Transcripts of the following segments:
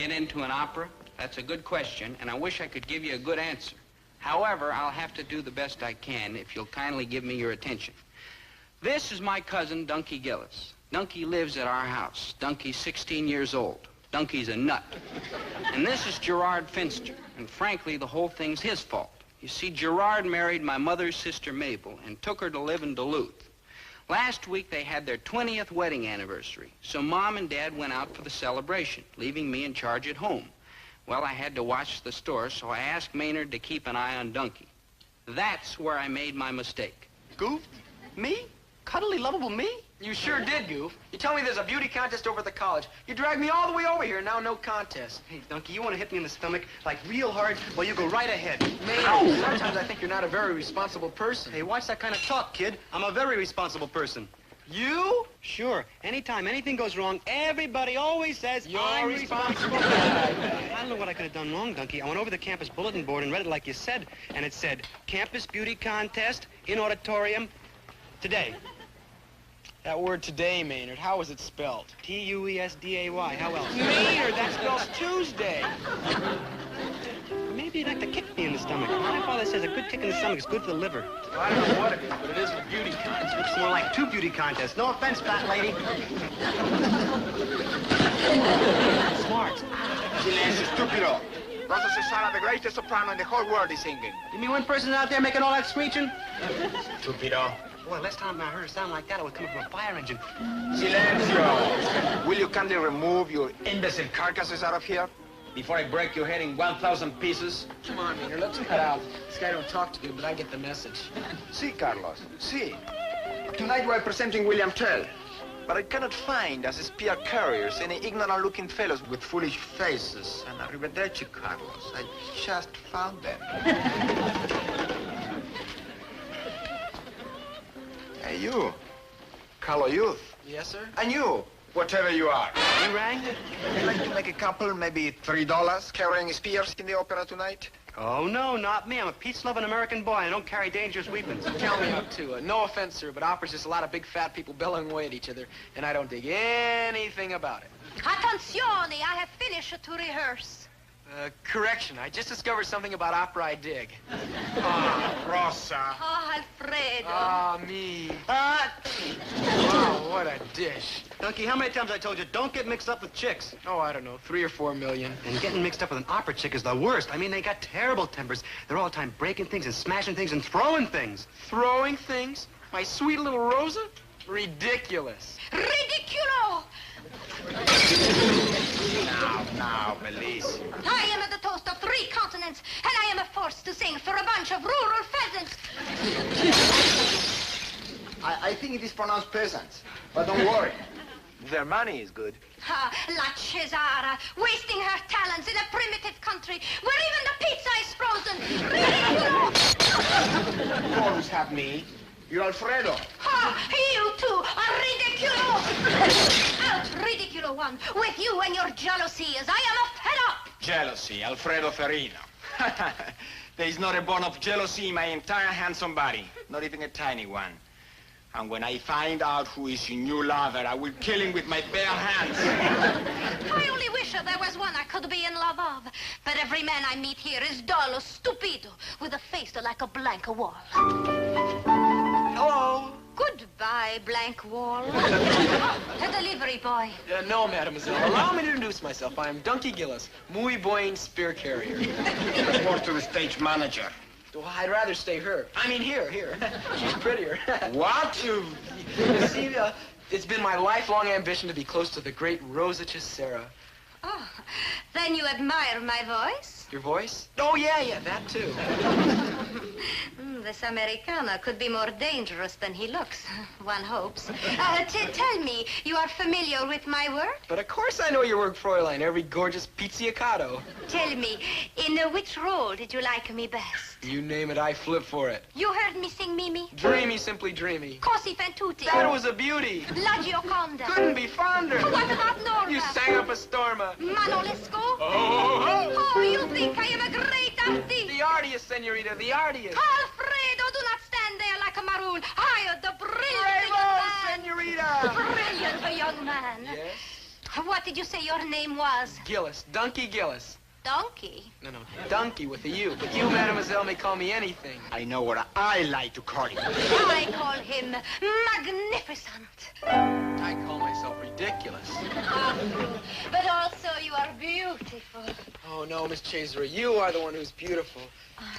get into an opera? That's a good question, and I wish I could give you a good answer. However, I'll have to do the best I can if you'll kindly give me your attention. This is my cousin, Dunky Gillis. Dunky lives at our house. Dunky's 16 years old. Dunky's a nut. And this is Gerard Finster, and frankly, the whole thing's his fault. You see, Gerard married my mother's sister, Mabel, and took her to live in Duluth. Last week, they had their 20th wedding anniversary, so Mom and Dad went out for the celebration, leaving me in charge at home. Well, I had to watch the store, so I asked Maynard to keep an eye on Dunky. That's where I made my mistake. Goof? Me? Cuddly, lovable me? You sure did, Goof. You tell me there's a beauty contest over at the college. You dragged me all the way over here, now no contest. Hey, Dunky, you want to hit me in the stomach, like, real hard? Well, you go right ahead. Maynard, sometimes I think you're not a very responsible person. Hey, watch that kind of talk, kid. I'm a very responsible person. You? Sure. Anytime anything goes wrong, everybody always says, I'm responsible. I don't know what I could have done wrong, Dunky. I went over the campus bulletin board and read it like you said, and it said, Campus Beauty Contest in auditorium today. That word today, Maynard, how is it spelled? Tuesday. How else? Maynard, that spells Tuesday. Maybe you'd like to kick me in the stomach. My father says a good kick in the stomach is good for the liver. Well, I don't know what it is, but it is a beauty contest. It's more like two beauty contests. No offense, fat lady. Smart. Silence, stupido. Rosa Cesara, the greatest soprano in the whole world, is singing. You mean one person out there making all that screeching? Stupido. Boy, last time I heard a sound like that, it was coming from a fire engine. Silencio. Will you kindly remove your imbecile carcasses out of here? Before I break your head in 1,000 pieces. Come on, Maynard, let's cut out. This guy don't talk too good, but I get the message. Si, Carlos, si. Tonight we're presenting William Tell. But I cannot find as spear carriers any ignorant-looking fellows with foolish faces. And arrivederci, Carlos. I just found them. Hey, you. Carlo Youth. Yes, sir? And you, whatever you are. You rang? I'd like to make a couple, maybe $3, carrying spears in the opera tonight. Oh, no, not me. I'm a peace-loving American boy. I don't carry dangerous weapons. Count me out, too. No offense, sir, but opera's just a lot of big fat people bellowing away at each other, and I don't dig anything about it. Attenzione, I have finished to rehearse. Correction, I just discovered something about opera I dig. Ah, Rosa. Oh, Alfredo. Ah, me. Ah! Wow, what a dish. Dunky, how many times I told you, don't get mixed up with chicks? Oh, I don't know, 3 or 4 million. And getting mixed up with an opera chick is the worst. I mean, they got terrible tempers. They're all the time breaking things and smashing things and throwing things. Throwing things? My sweet little Rosa? Ridiculous. Ridiculo! Now, Belize. I am the toast of 3 continents, and I am forced to sing for a bunch of rural pheasants. I think it is pronounced peasants, but don't worry. Their money is good. Ah, La Cesara, wasting her talents in a primitive country where even the pizza is frozen. Ridiculo! You always have me. You're Alfredo. Ah, you two are ridiculo! Out, ridiculo one, with you and your jealousies. I am fed up. Jealousy, Alfredo Ferrino. There is not a bone of jealousy in my entire handsome body, not even a tiny one. And when I find out who is your new lover, I will kill him with my bare hands. I only wish there was one I could be in love of. But every man I meet here is dull, stupido, with a face like a blank wall. Hello. Goodbye, blank wall. The delivery boy. No, mademoiselle. Allow me to introduce myself. I am Dunky Gillis, muy buen spear carrier. Report to the stage manager. Well, I'd rather stay here. I mean, here. She's prettier. What? You see, it's been my lifelong ambition to be close to the great Rosa Cesara. Oh, then you admire my voice? Your voice? Oh, yeah, that too. This Americano could be more dangerous than he looks, one hopes. Tell me, you are familiar with my work? But of course I know your work, Fräulein, every gorgeous pizzicato. Tell me, in which role did you like me best? You name it, I flip for it. You heard me sing Mimi? Dreamy, simply dreamy. Cosi fan tutti. That was a beauty. La Gioconda. Couldn't be fonder. What about Norma? You sang up a stormer. Manolesco? Oh, you think I am a great artist? The artist, senorita, the artist. Alfredo, do not stand there like a maroon. Hire the brilliant Bravo, young man. senorita. Brilliant young man. Yes? What did you say your name was? Gillis. Donkey Gillis. Donkey? No, donkey with a U. But you, mademoiselle, may call me anything. I know what I like to call him. I call him magnificent. I call myself ridiculous. But also you are beautiful. Oh, no, Miss Chesera, you are the one who's beautiful.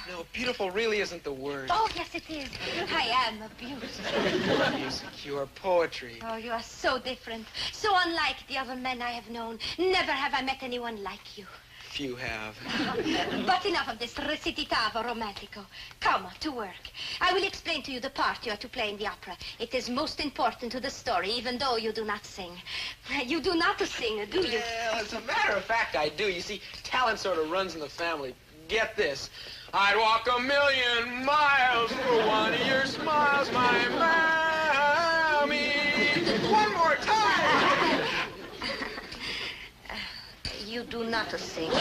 No, beautiful really isn't the word. Oh, yes, it is. I am beautiful. Music, you are poetry. Oh, you are so different. So unlike the other men I have known. Never have I met anyone like you. Few have. But enough of this recitativo romantico. Come, to work. I will explain to you the part you are to play in the opera. It is most important to the story, even though you do not sing. You do not sing, do you? Well, as a matter of fact, I do. You see, talent sort of runs in the family. Get this. I'd walk 1,000,000 miles for one of your smiles, my mammy. One more time. You do not sing.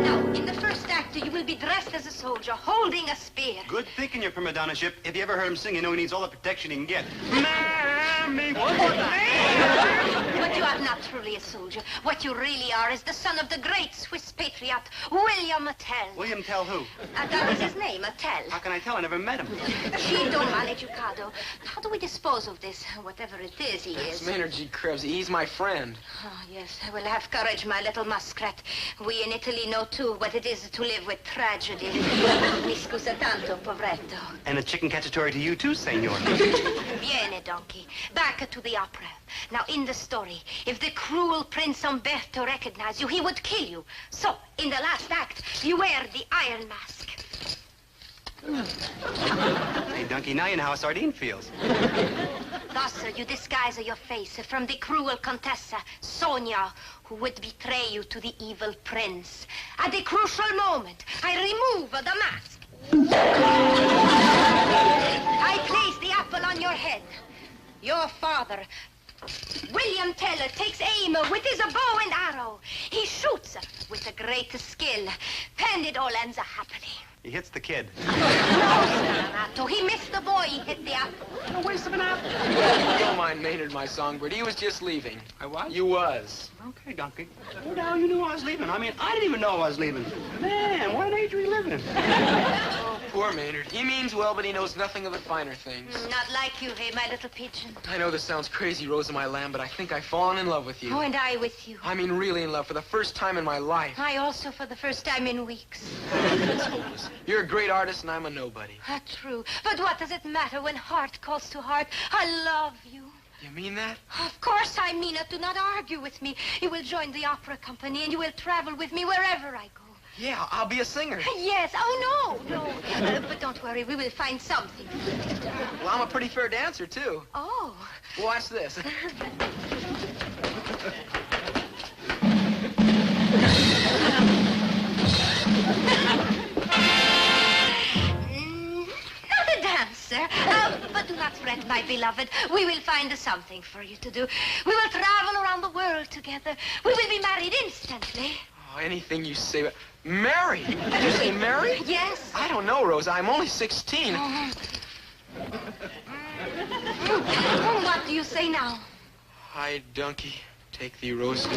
Now, in the first act, you will be dressed as a soldier, holding a spear. Good thinking, your prima donna's-ship. If you ever heard him sing, you know he needs all the protection he can get. Mammy, one more time. But you are not truly a soldier. What you really are is the son of the great Swiss patriot, William Tell. William Tell who? That is his name, Tell. How can I tell? I never met him. Fido maleducado. How do we dispose of this? Whatever it is, he It's is. Maynard G. Krebs. He's my friend. Oh, yes. Well, have courage, my little muskrat. We in Italy know, too, what it is to live with tragedy. Mi scusa tanto, povretto. And a chicken cacciatore to you, too, senor. Viene, donkey. Back to the opera. Now, in the story, if the cruel Prince Umberto recognized you, he would kill you. So, in the last act, you wear the iron mask. Hey, Donkey, now you know how a sardine feels. Thus, you disguise your face from the cruel Contessa, Sonia, who would betray you to the evil prince. At the crucial moment, I remove the mask. I place the apple on your head. Your father, William Teller, takes aim with his bow and arrow. He shoots with a great skill, and it all ends happily. He hits the kid. No, Renato, he missed the boy, he hit the apple. No waste of an apple. Don't mind Maynard, my songbird. He was just leaving. I was? You was. Okay, Donkey. Who the hell you knew I was leaving? I mean, I didn't even know I was leaving. Man, what an age are we living in? Oh, poor Maynard. He means well, but he knows nothing of the finer things. Not like you, hey, my little pigeon. I know this sounds crazy, Rosa, my lamb, but I think I've fallen in love with you. Oh, and I with you. I mean, really in love for the first time in my life. I also for the first time in weeks. It's hopeless. You're a great artist, and I'm a nobody. True. But what does it matter when heart calls to heart? I love you. You mean that? Of course I mean it. Do not argue with me. You will join the opera company, and you will travel with me wherever I go. Yeah, I'll be a singer. Yes. Oh, no. But don't worry. We will find something. Well, I'm a pretty fair dancer, too. Oh. Watch this. Not a dancer. But do not fret, my beloved. We will find something for you to do. We will travel around the world together. We will be married instantly. Oh, anything you say. But married? Did you say married? Yes. I don't know, Rosa. I'm only 16. What do you say now? Hi, donkey. Take thee, Rosa.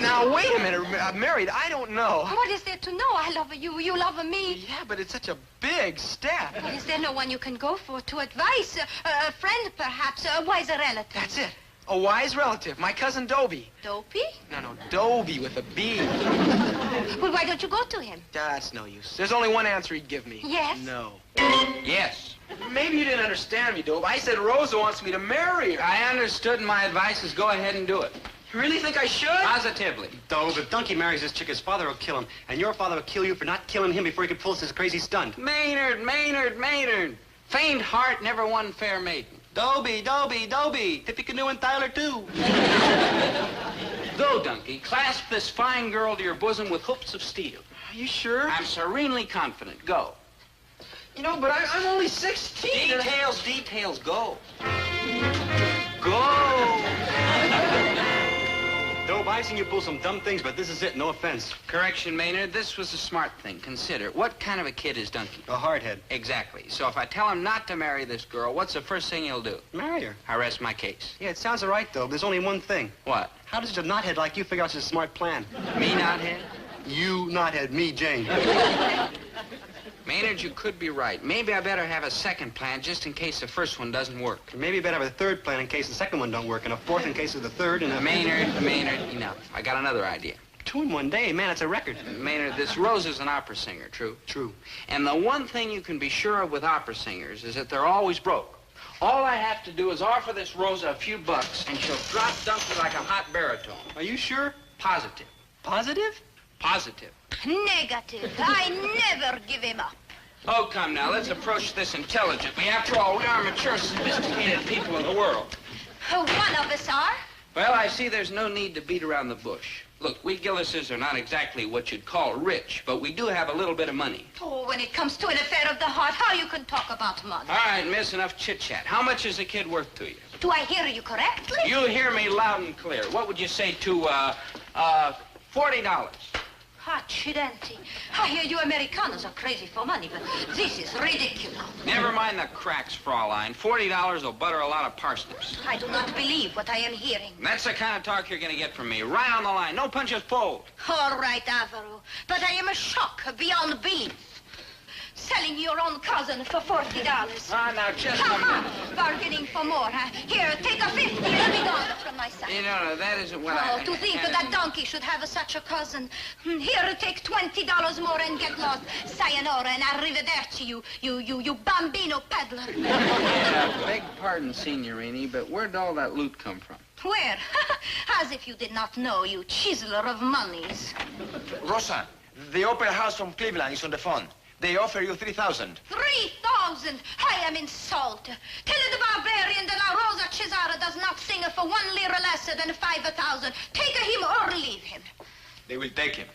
Now, wait a minute. Married? I don't know. What is there to know? I love you. You love me. Yeah, but it's such a big step. But is there no one you can go for to advice? A friend, perhaps. A wiser relative. That's it. A wise relative. My cousin Dobie. Dopey? No, Dobie with a B. Well, why don't you go to him? That's no use. There's only one answer he'd give me. Yes? No. Yes. Maybe you didn't understand me, Dobe. I said Rosa wants me to marry her. I understood, and my advice is go ahead and do it. You really think I should? Positively. Dove, if Donkey marries this chick, his father will kill him. And your father will kill you for not killing him before he could pull this crazy stunt. Maynard. Faint heart never won fair maiden. Dobie. Tippy-canoe and Tyler, too. Go, Donkey. Clasp this fine girl to your bosom with hoops of steel. Are you sure? I'm serenely confident. Go. You know, but I'm only 16. Details. Go. Go. Dope, I've seen you pull some dumb things, but this is it, no offense. Correction, Maynard, this was a smart thing. Consider, what kind of a kid is Dunky? A hardhead. Exactly. So if I tell him not to marry this girl, what's the first thing he'll do? Marry her. I rest my case. Yeah, it sounds all right, though. There's only one thing. What? How does a knothead like you figure out such a smart plan? Me, knothead? You, knothead, me, Jane. Maynard, you could be right. Maybe I better have a second plan just in case the first one doesn't work. Maybe you better have a third plan in case the second one don't work, and a fourth in case of the third, and a... Maynard, enough. I got another idea. 2 in 1 day, man, that's a record. Maynard, this Rose is an opera singer, true? True. And the one thing you can be sure of with opera singers is that they're always broke. All I have to do is offer this Rosa a few bucks, and she'll drop Dunky like a hot baritone. Are you sure? Positive. Positive? Positive. Negative. I never give him up. Oh, come now, let's approach this intelligently. After all, we are mature, sophisticated people in the world. One of us are. Well, I see there's no need to beat around the bush. Look, we Gillises are not exactly what you'd call rich, but we do have a little bit of money. Oh, when it comes to an affair of the heart, how you can talk about money? All right, miss, enough chit-chat. How much is the kid worth to you? Do I hear you correctly? You hear me loud and clear. What would you say to, $40? Accidenti. I hear you Americanos are crazy for money, but this is ridiculous. Never mind the cracks, Fraulein. $40 will butter a lot of parsnips. I do not believe what I am hearing. That's the kind of talk you're going to get from me. Right on the line. No punches pulled. All right, Alvaro, but I am a shock beyond belief. Selling your own cousin for $40. Ah, now, just a minute. Bargaining for more, huh? Here, take a 50. Let me go from my side. You know, that isn't what Oh, to think that donkey should have such a cousin. Here, take $20 more and get lost. Sayonara and arrivederci, you bambino peddler. Beg pardon, signorini, but where'd all that loot come from? Where? As if you did not know, you chiseler of monies. Rosa, the opera house from Cleveland is on the phone. They offer you $3,000. 3,000! I am insulted. Tell the barbarian that La Rosa Cesara does not sing for 1 lira less than 5,000. Take him or leave him. They will take him.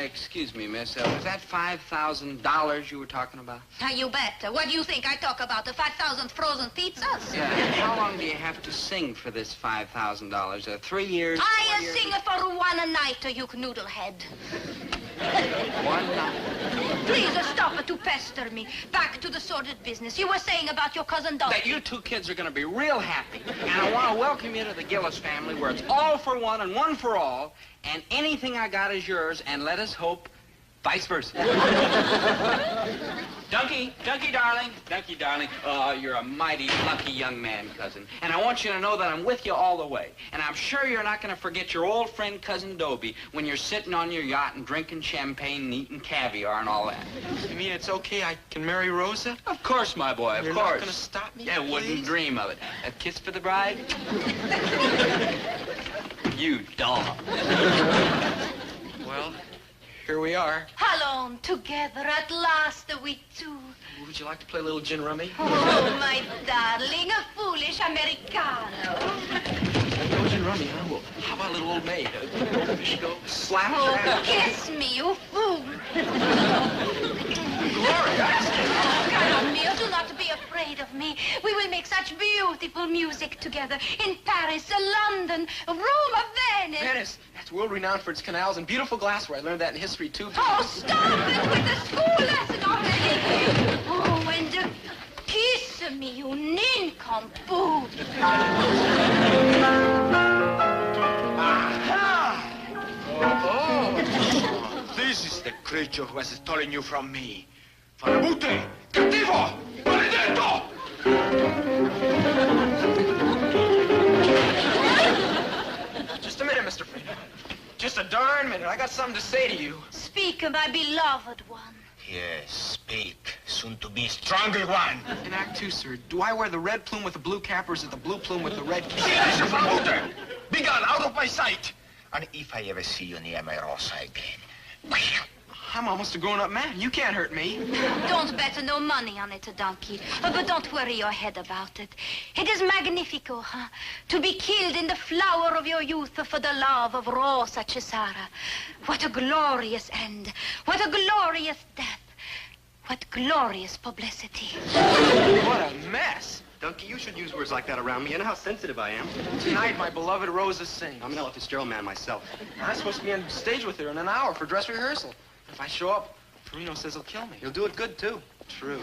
Excuse me, miss. Was that $5,000 you were talking about? You bet. What do you think I talk about? The 5,000 frozen pizzas? Yeah. How long do you have to sing for this $5,000? 3 years? I sing for 1 night, you noodlehead. 1 night? Please stop to pester me. Back to the sordid business. You were saying about your cousin Donkey. That you two kids are going to be real happy. And I want to welcome you to the Gillis family where it's all for one and one for all. And anything I got is yours. And let us hope vice versa. Dunky, darling. Oh, you're a mighty lucky young man, cousin. And I want you to know that I'm with you all the way. And I'm sure you're not going to forget your old friend, Cousin Dobie, when you're sitting on your yacht and drinking champagne and eating caviar and all that. You mean it's okay I can marry Rosa? Of course, my boy, of You're course. not going to stop me, Yeah, wouldn't please? dream of it. A kiss for the bride? You dog. Well, here we are. Alone together at last, we two. Would you like to play a little gin rummy? Oh, my darling, a foolish Americano. No gin rummy, huh? Well, how about a little old maid? Fish go slap. Oh, kiss me, you fool. Gloria! Caro mio, do not be afraid of me. We will make such beautiful music together in Paris, London, Rome, Venice. Venice, that's world-renowned for its canals and beautiful glassware. I learned that in history, too. Oh, stop it with the school lesson already. Oh, and kiss me, you nincompoop. This is the creature who has stolen you from me. Farabute! Cattivo! Maledetto! Just a minute, Mr. Fredo. Just a darn minute. I got something to say to you. Speak, my beloved one. Yes, speak. Soon to be stronger one. In Act 2, sir, do I wear the red plume with the blue cap, or is it the blue plume with the red cap? Silence, Farabute! Be gone, out of my sight! And if I ever see you near my Rosa again... I'm almost a grown-up man. You can't hurt me. Don't bet no money on it, donkey. But don't worry your head about it. It is magnifico, huh? To be killed in the flower of your youth for the love of Rosa Cesara. What a glorious end. What a glorious death. What glorious publicity. What a mess. Donkey, you should use words like that around me. You know how sensitive I am. Tonight, my beloved Rosa sings. I'm an Ella Fitzgerald man myself. I'm supposed to be on stage with her in an hour for dress rehearsal. If I show up, Perino says he'll kill me. You'll do it good, too. True.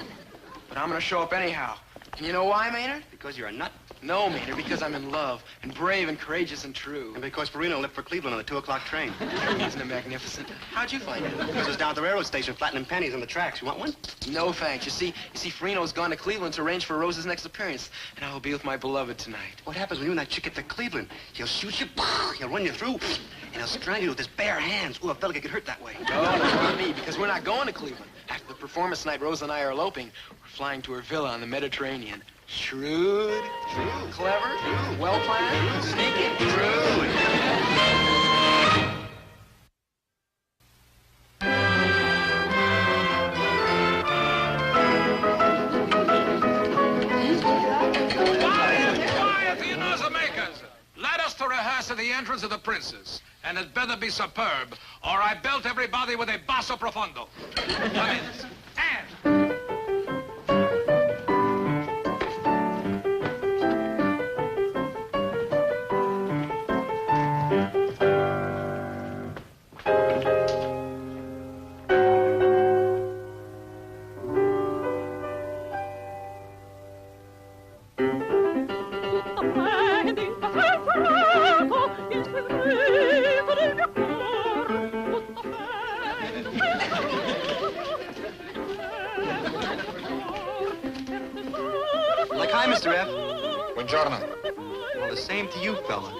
But I'm gonna show up anyhow. And you know why, Maynard? Because you're a nut. No, Maynard, because I'm in love, and brave, and courageous, and true. And because Perino left for Cleveland on the 2 o'clock train. Isn't it magnificent? How'd you find it? Because I was down at the railroad station flattening pennies on the tracks. You want one? No, thanks. You see, Farino's gone to Cleveland to arrange for Rosa's next appearance, and I will be with my beloved tonight. What happens when you and that chick get to Cleveland? He'll shoot you, he'll run you through, and he'll strangle you with his bare hands. Ooh, a fella could get hurt that way. No, not me, because we're not going to Cleveland. After the performance tonight, Rosa and I are eloping. We're flying to her villa on the Mediterranean. Shrewd, True. clever, well planned, sneaky, True. Quiet, you Nozamakers! Let us to rehearse at the entrance of the princes. And it better be superb, or I belt everybody with a basso profondo. Come in. And... Like, hi, Mr. F. Buongiorno. Well, the same to you, fella.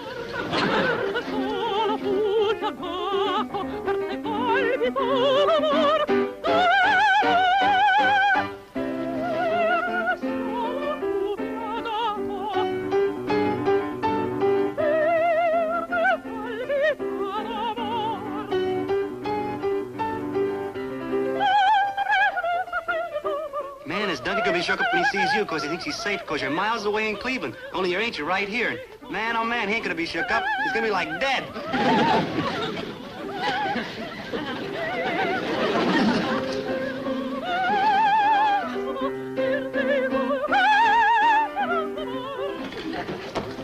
Man, is Donkey gonna be shook up when he sees you because he thinks he's safe because you're miles away in Cleveland. Only you ain't, you're right here. Man, oh man, he ain't gonna be shook up. He's gonna be like dead.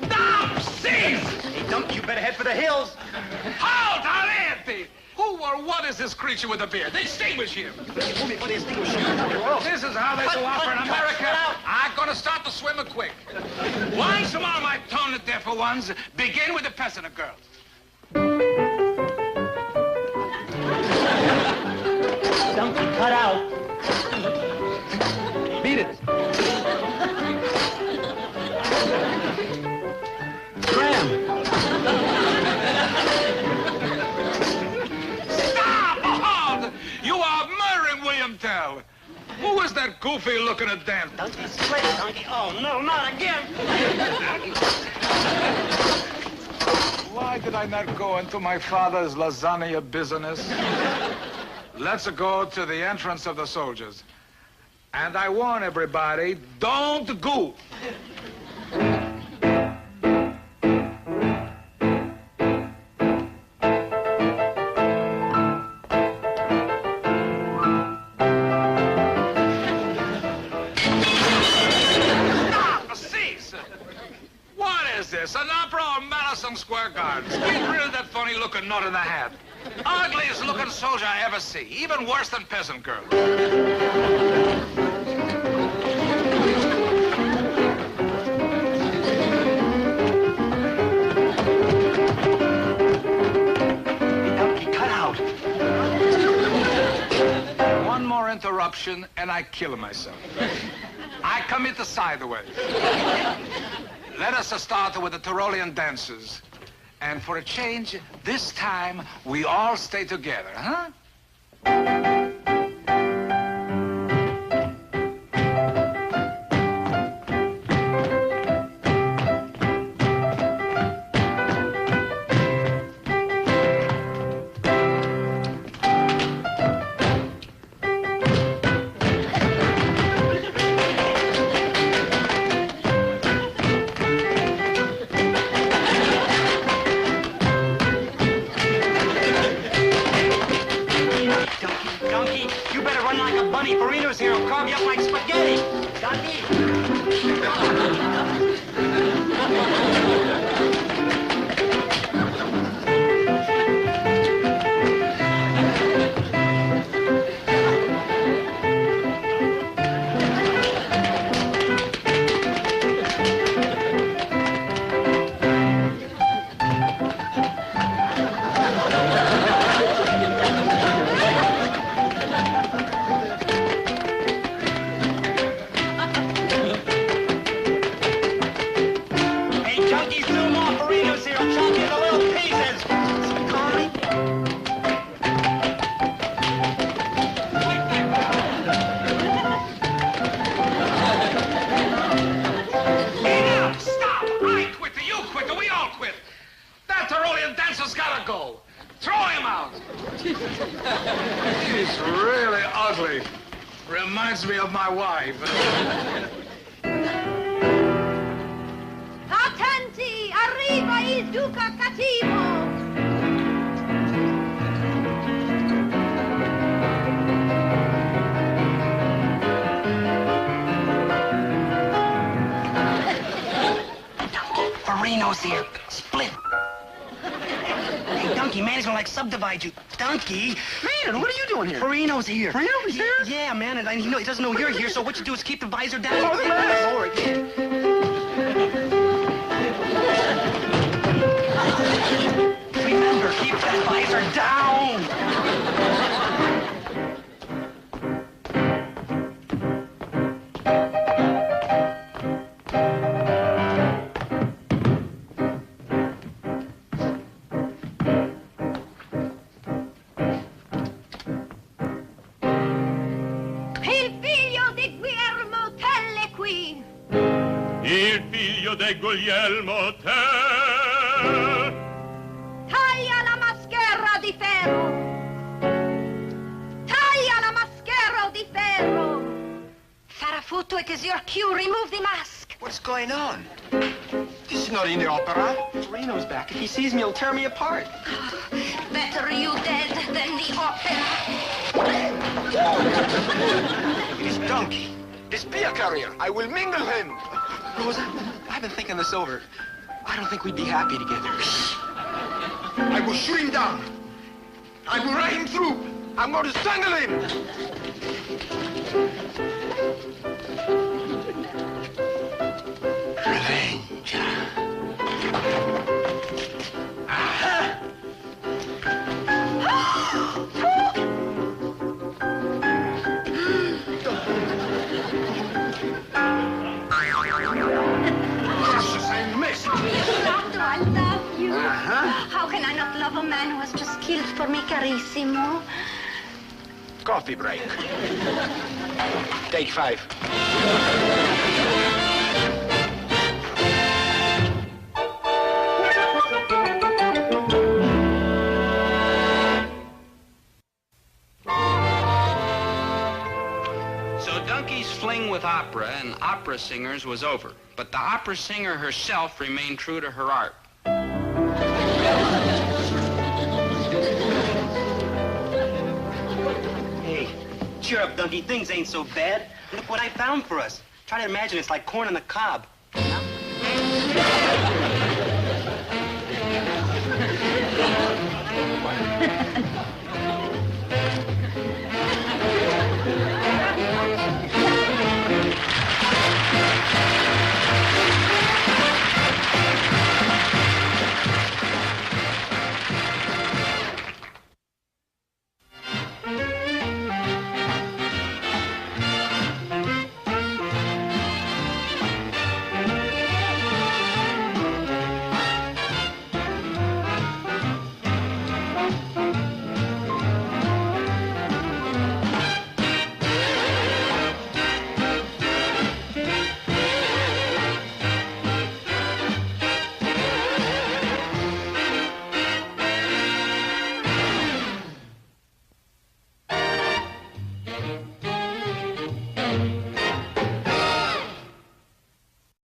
Stop! Cease! Hey, Donkey, you better head for the hills. Halt, Arenti! Who or what is this creature with the beard? Distinguish him! This is how they go out for in America. I'm gonna start the swimmer quick. Once more, my tone deaf ones, begin with the peasant girls. Donkey, cut out. Beat it. Graham. Stop! Halt! You are murdering William Tell. Who is that goofy-looking a damn? Donkey, split, Donkey. Oh, no, not again. Why did I not go into my father's lasagna business? Let's go to the entrance of the soldiers. And I warn everybody, don't goof. Stop! Cease! What is this, an opera or Madison Square Garden? Get rid of that funny-looking nut in the hat. Ugliest-looking soldier I ever see. Even worse than peasant girl. Donkey, cut out. One more interruption, and I kill myself. I commit the side away. Let us start with the Tyrolean dances. And for a change, this time, we all stay together, huh? Donkey, Farino's here. He'll carve you up like spaghetti. He's really ugly. Reminds me of my wife. Attenti! Arriva il Duca Cattivo! Farino's here. Split. Hey, Donkey, man, he's gonna, like, subdivide you. Donkey! Man, what are you doing here? Farino's here. Farino's here? Yeah, man, and he doesn't know you're here, so what you do is keep the visor down. Oh, the mask! Lower again. Remember, keep that visor down! De Guglielmo Tell. Taglia la maschera di ferro! Taglia la maschera di ferro! Farafutto, it is your cue. Remove the mask. What's going on? This is not in the opera. Farino's back. If he sees me, he'll tear me apart. Better you dead than the opera. It is Donkey, the spear carrier. I will mingle him. Rosa, I've been thinking this over. I don't think we'd be happy together. I will shoot him down. I will ride him through. I'm going to strangle him. Revenge. Aha! I love you. How can I not love a man who has just killed for me, carissimo? Coffee break. Take 5. So Donkey's fling with opera and opera singers was over, but the opera singer herself remained true to her art. Hey, cheer up, Donkey. Things ain't so bad. Look what I found for us. Try to imagine it's like corn on the cob.